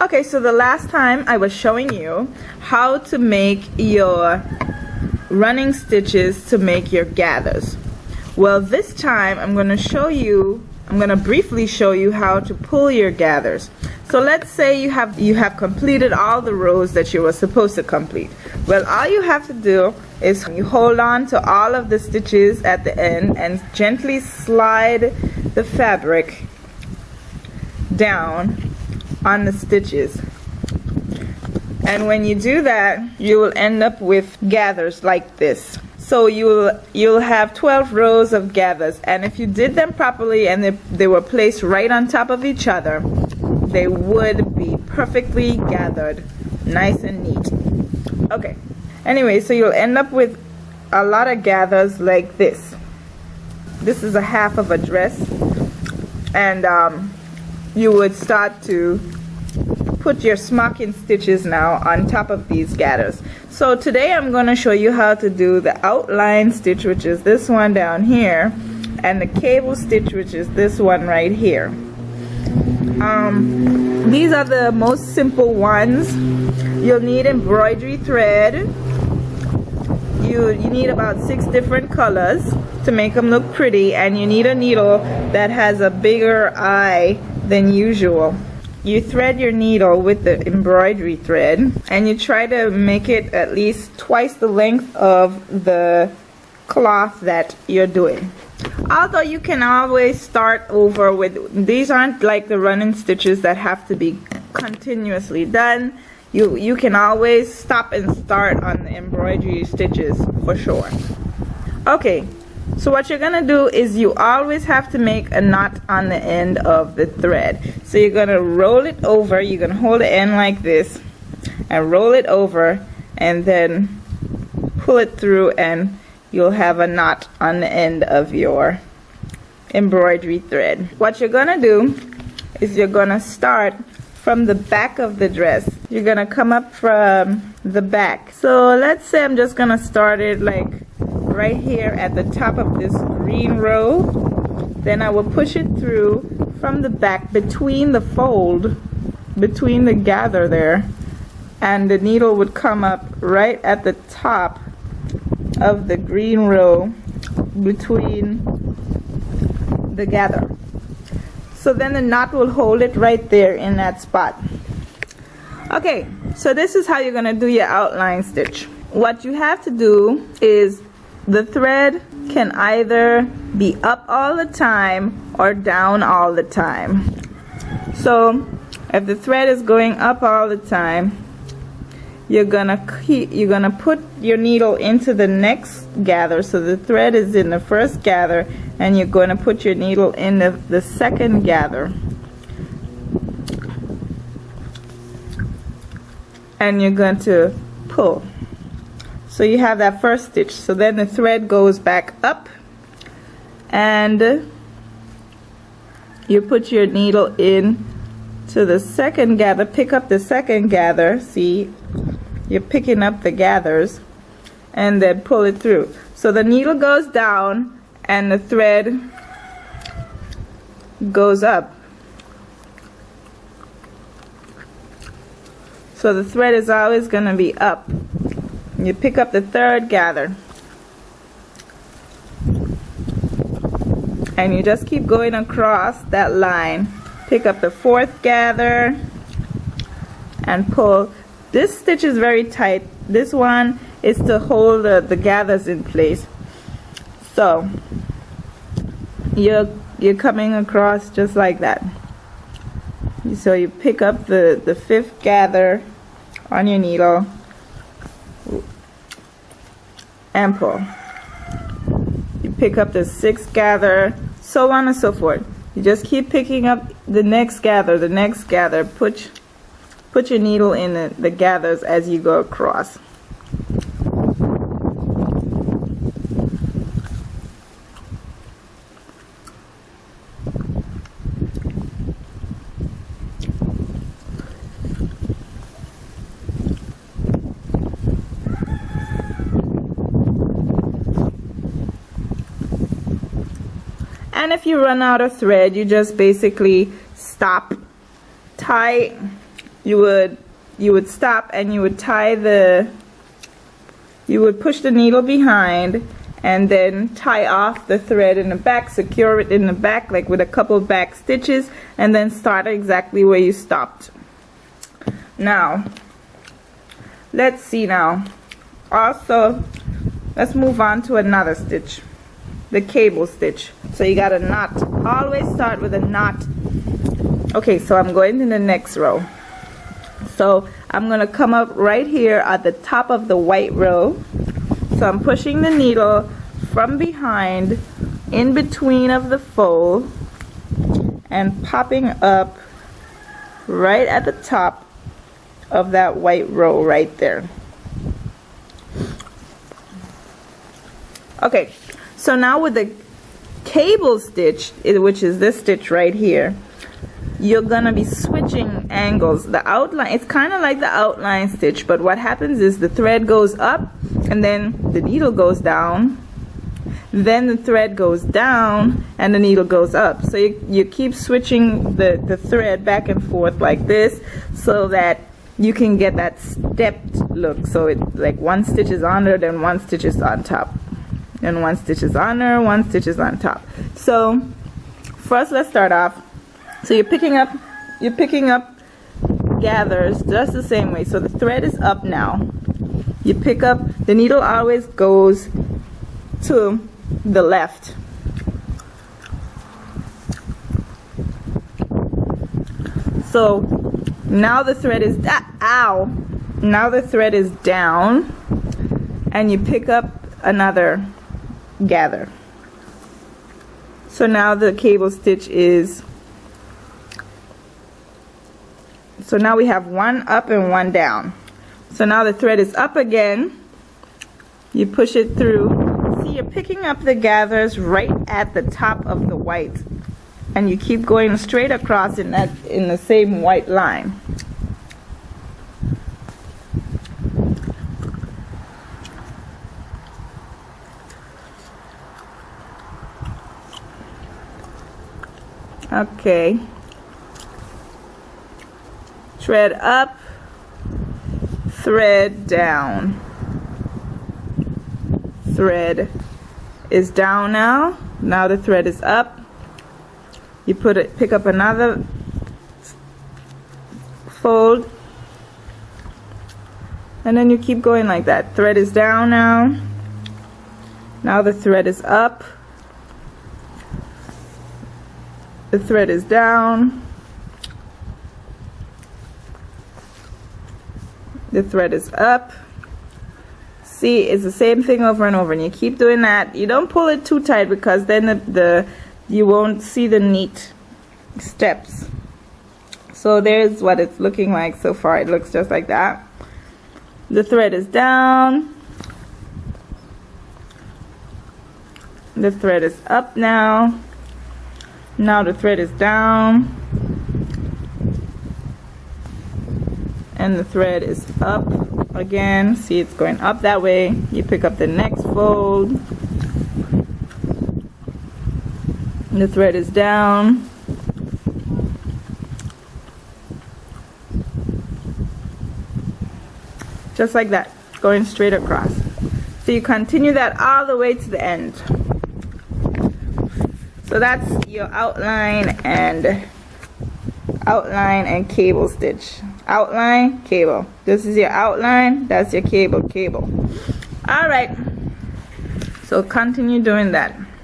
Okay, so the last time I was showing you how to make your running stitches to make your gathers. Well, this time I'm going to briefly show you how to pull your gathers. So let's say you have completed all the rows that you were supposed to complete. Well, all you have to do is you hold on to all of the stitches at the end and gently slide the fabric down on the stitches. And when you do that, you will end up with gathers like this. So you'll have 12 rows of gathers, and if you did them properly and they were placed right on top of each other, they would be perfectly gathered, nice and neat. Okay, anyway, so you'll end up with a lot of gathers like this. This is a half of a dress, and you would start to put your smocking stitches now on top of these gathers. So today I'm going to show you how to do the outline stitch, which is this one down here, and the cable stitch, which is this one right here. These are the most simple ones. You'll need embroidery thread. You need about 6 different colors to make them look pretty, and you need a needle that has a bigger eye than usual. You thread your needle with the embroidery thread, and you try to make it at least twice the length of the cloth that you're doing. Although you can always start over with, these aren't like the running stitches that have to be continuously done. You can always stop and start on the embroidery stitches for sure. Okay, so what you're gonna do is you always have to make a knot on the end of the thread. So you're gonna roll it over, you're gonna hold the end like this and roll it over, and then pull it through, and you'll have a knot on the end of your embroidery thread. What you're gonna do is you're gonna start from the back of the dress. You're gonna come up from the back. So let's say I'm just gonna start it like right here at the top of this green row. Then I will push it through from the back between the fold, between the gather there, and the needle would come up right at the top of the green row between the gather. So then the knot will hold it right there in that spot. Okay, so this is how you're going to do your outline stitch. What you have to do is the thread can either be up all the time or down all the time. So if the thread is going up all the time, you're gonna put your needle into the next gather. So the thread is in the first gather, and you're going to put your needle in the second gather, and you're going to pull. So you have that first stitch. So then the thread goes back up, and you put your needle in to the second gather, pick up the second gather. See, you're picking up the gathers, and then pull it through. So the needle goes down and the thread goes up. So the thread is always going to be up. You pick up the third gather, and you just keep going across that line. Pick up the fourth gather and pull. This stitch is very tight. This one is to hold the gathers in place. So you're coming across just like that. So you pick up the fifth gather on your needle and pull. You pick up the sixth gather, so on and so forth. You just keep picking up the next gather, put your needle in the gathers as you go across. And if you run out of thread, you just basically stop, tie you would stop and you would you would push the needle behind and then tie off the thread in the back, secure it in the back like with a couple back stitches, and then start exactly where you stopped. Now let's see. Now also let's move on to another stitch, the cable stitch. So you got a knot. Always start with a knot. Okay, so I'm going to the next row. So I'm going to come up right here at the top of the white row. So I'm pushing the needle from behind in between of the fold and popping up right at the top of that white row right there. Okay, so now with the cable stitch, which is this stitch right here, you're gonna be switching angles. The outline, it's kind of like the outline stitch, but what happens is the thread goes up and then the needle goes down, then the thread goes down and the needle goes up. So you keep switching the thread back and forth like this so that you can get that stepped look. So it's like one stitch is under, then one stitch is on top, then one stitch is under, one stitch is on top. So first let's start off. So you're picking up gathers just the same way. So the thread is up now. You pick up, the needle always goes to the left. So now the thread is now the thread is down, and you pick up another gather. So now the cable stitch is, so now we have one up and one down. So now the thread is up again. You push it through. See, you're picking up the gathers right at the top of the white, and you keep going straight across in the same white line. Okay. Thread up, thread down. Thread is down now. Now the thread is up. You pick up another fold, and then you keep going like that. Thread is down now. Now the thread is up. The thread is down. The thread is up. See, it's the same thing over and over, and you keep doing that. You don't pull it too tight because then you won't see the neat steps. So there's what it's looking like so far. It looks just like that. The thread is down. The thread is up now. Now the thread is down. And the thread is up again. See, it's going up that way. You pick up the next fold. And the thread is down. Just like that, going straight across. So you continue that all the way to the end. So that's your outline and cable stitch. Outline, cable. This is your outline, that's your cable. Alright, so continue doing that.